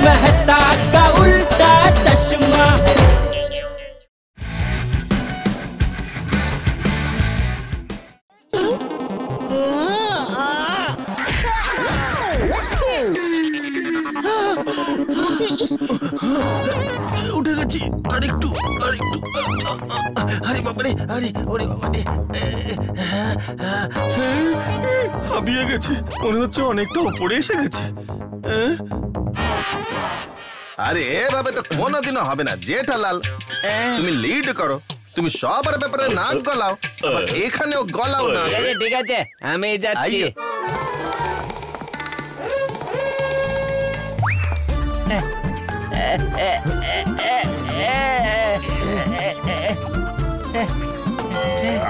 मेहता का उल्टा चश्मा। উঠে গেছি আরেকটু আরেকটু। আরে বাবারে, আরে ওরে বাবারে, হাবিয়ে গেছে, মনে হচ্ছে অনেকটা উপরে এসে গেছে। আরে এভাবে তো কোনোদিনও হবে না জেঠালাল, তুমি লিড করো, তুমি সবার ব্যাপারে নাক গলাও, আবার এখানেও গলাও না। ঠিক আছে আমি যাচ্ছি।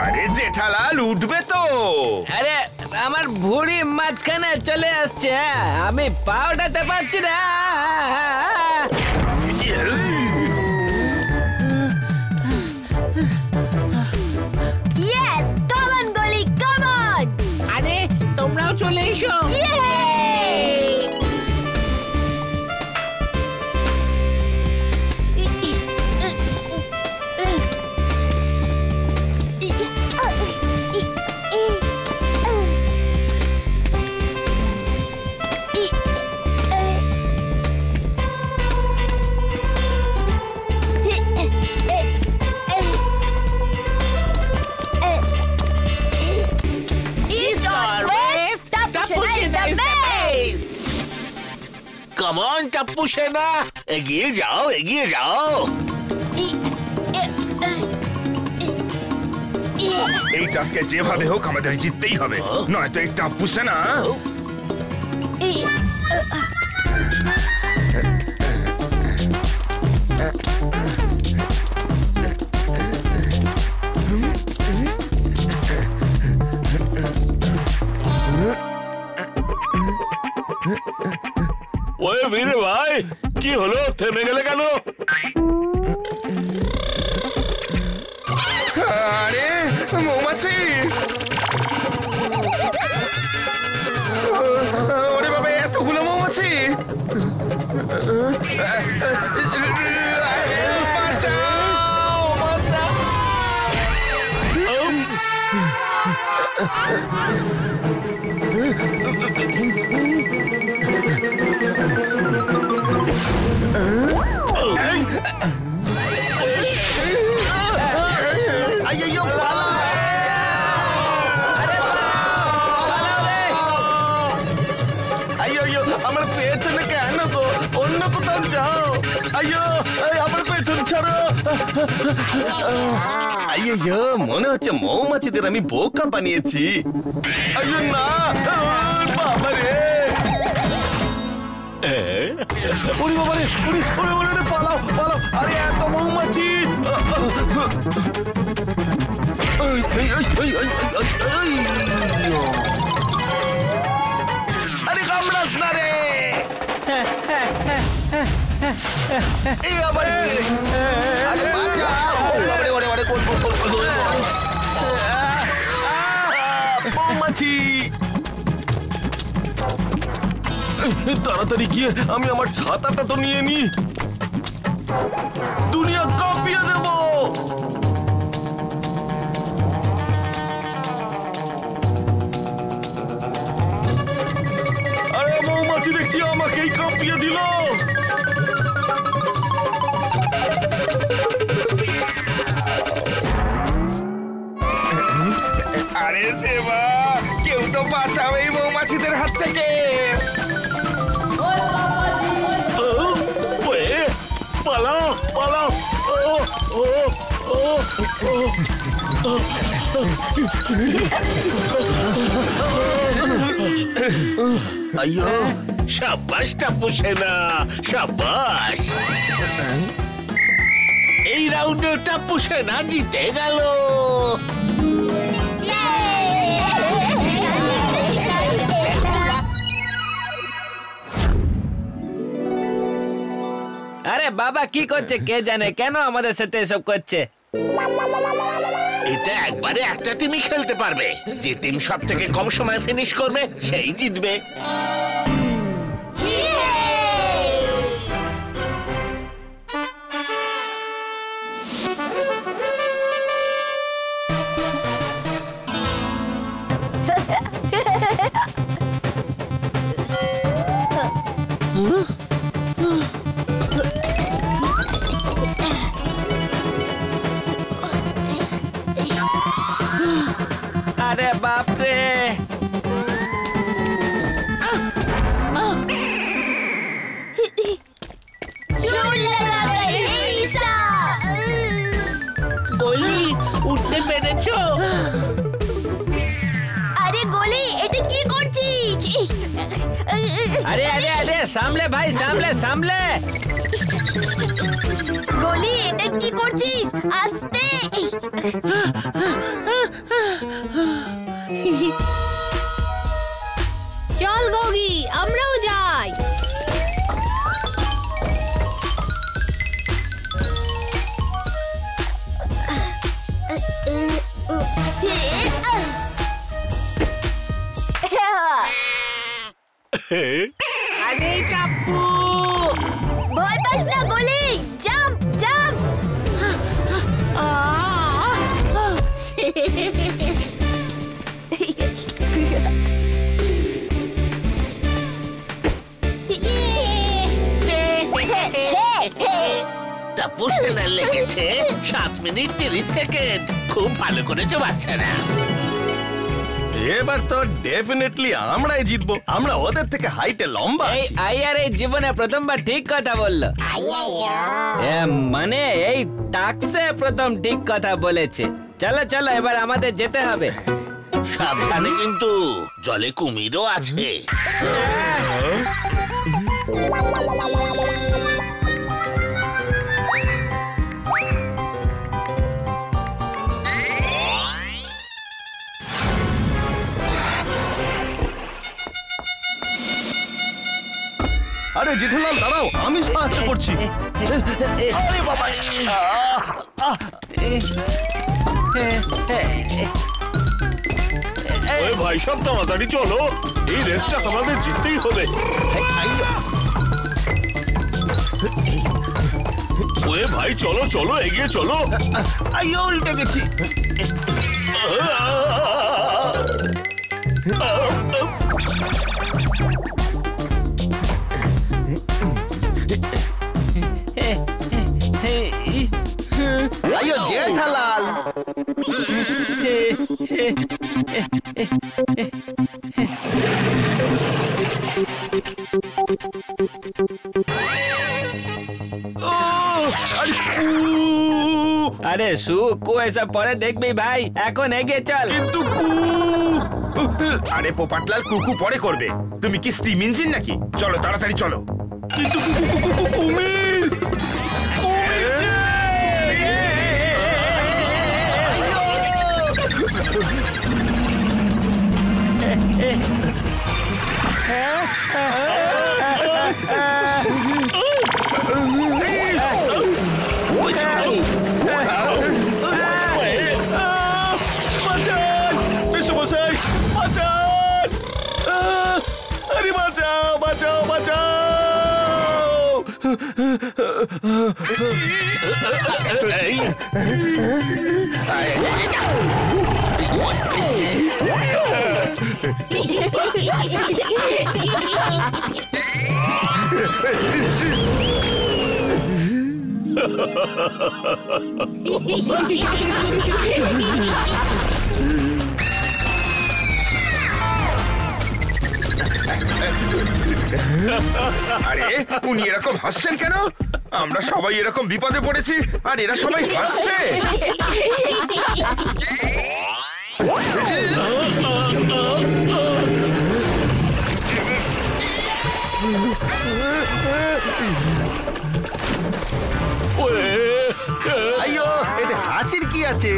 আরে জেঠালাল উঠবে তো। আরে আমার ভুঁড়ি মাঝখানে চলে আসছে, আমি পা উঠাতে পারছি না। Yes, come on, Gully, come on! আরে তোমরাও চলে এসো। Come on, টাপ্পু সেনা, এগিয়ে যাও, এগিয়ে যাও। এই টাস্কে যেভাবে হোক আমাদের জিততেই হবে, নয়তো এই টাপ্পু সেনা। ওই বীরে ভাই, কি হলো, থেমে গেলে কেন? আরে মৌমাছি, ওরে বাবা এতগুলো মৌমাছি। আমার পেছনে কেন গো, অন্য কোথাও যাও। আইয়ো আমার পেছন ছাড়ো। আইয়ো মনে হচ্ছে মৌমাছিদের আমি বোকা বানিয়েছি। আইয়ো না বাবা রে, ওরে বাবা রে, ওরে ওরে ওরে পালাও পালাও। আরে এত মৌমাছি। আরে কামড়াস না রে। এই আবার আরে বাঁচাও, ওরে ওরে ওরে কোন কোন কোন মৌমাছি। তাড়াতাড়ি গিয়ে আমি আমার ছাতাটা তো নিয়ে নি, দুনিয়া কাঁপিয়ে দেব। আরে মৌমাছি দেখছি আমাকেই কাঁপিয়ে দিল। আরে দেবা, কেউ তো বাঁচাও এই মৌমাছিদের হাত থেকে। পালাও পালাও। আইয়ো সাব্বাস টাপ্পু সেনা, সাব্বাস। এই রাউন্ডে টাপ্পু সেনা জিতে গেল। আরে বাবা কি করছে কে জানে, কেন আমাদের সাথে এসব করছে? এটা একবারে একটা টিমই খেলতে পারবে, যে টিম সব থেকে কম সময় ফিনিশ করবে সেই জিতবে। আরে বাপরে, গলি উঠতে পেরেছো? আরে গলি, এটা কি করছিস? আরে আরে আরে সামলে ভাই, সামলে সামলে। গলি, এটা কি করছিস? আস্তে। চল গগি, আমরাও যাই। আরে টাপ্পু, ভয় পাস না গলি, জাম্প জাম্প। টাপ্পু সেনার লেগেছে 7 মিনিট 30 সেকেন্ড। খুব ভালো করেছো বাচ্চারা। এবার তো ডেফিনেটলি আমরাই জিতবো। আমরা ওদের থেকে হাইটে লম্বা এই আছি। আইয়ার এই জীবনে প্রথমবার ঠিক কথা বললো। মানে এই টাক্সে প্রথম ঠিক কথা বলেছে। চলো চলো, এবার আমাদের যেতে হবে। সাবধানে কিন্তু, জলে কুমিরও আছে। আরে জেঠুলাল দাঁড়াও, আমি সাহায্য করছি। আরে বাবা, ওই ভাই সব তাড়াতাড়ি চলো, এই রেসটা আমাদের জিততেই হবে। ওই ভাই চলো চলো, এগিয়ে চলো। আইয়ো, উল্টে গেছি। আইয়ো জেঠালাল। আরে সু কু এসব পরে দেখবি ভাই, এখন এগিয়ে চল। কিন্তু আরে পোপাটলাল, কুকু পরে করবে। তুমি কি স্টিম ইঞ্জিন নাকি? চলো তাড়াতাড়ি চলো। কিন্তু কুমির, মেসমশাই বাঁচান! আরে বাঁচাও বাঁচাও বাঁচাও! আরে উনি এরকম হাসছেন কেন? আমরা সবাই এরকম বিপদে পড়েছি আর এরা সবাই হাসছে। আইয়ো, এতে হাসির কি আছে?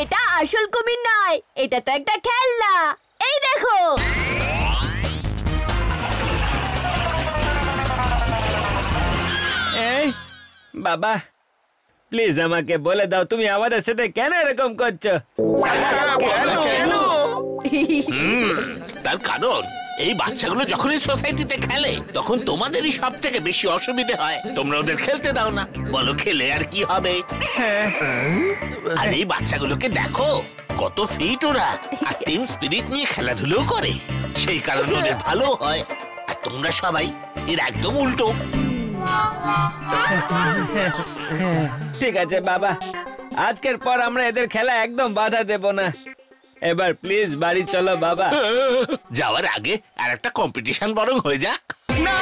এটা আসল কুমির নয়, এটা তো একটা খেলনা। এই দেখো। এই বাবা, প্লিজ আমাকে বলে দাও তুমি আমাদের সাথে কেন এরকম করছো? তার কারণ এই বাচ্চাগুলো যখনই সোসাইটিতে খেলে তখন তোমাদেরই সব থেকে বেশি অসুবিধে হয়। তোমরা ওদের খেলতে দাও না, বলো খেলে আর কি হবে। আর এই বাচ্চাগুলোকে দেখো কত ফিট ওরা, আর টিম স্পিরিট নিয়ে খেলাধুলো করে, সেই কারণে ওদের ভালো হয়। আর তোমরা সবাই এর একদম উল্টো। ঠিক আছে বাবা, আজকের পর আমরা এদের খেলা একদম বাধা দেব না। এবার প্লিজ বাড়ি চলো বাবা। যাওয়ার আগে আর একটা কম্পিটিশন বরং হয়ে যাক। না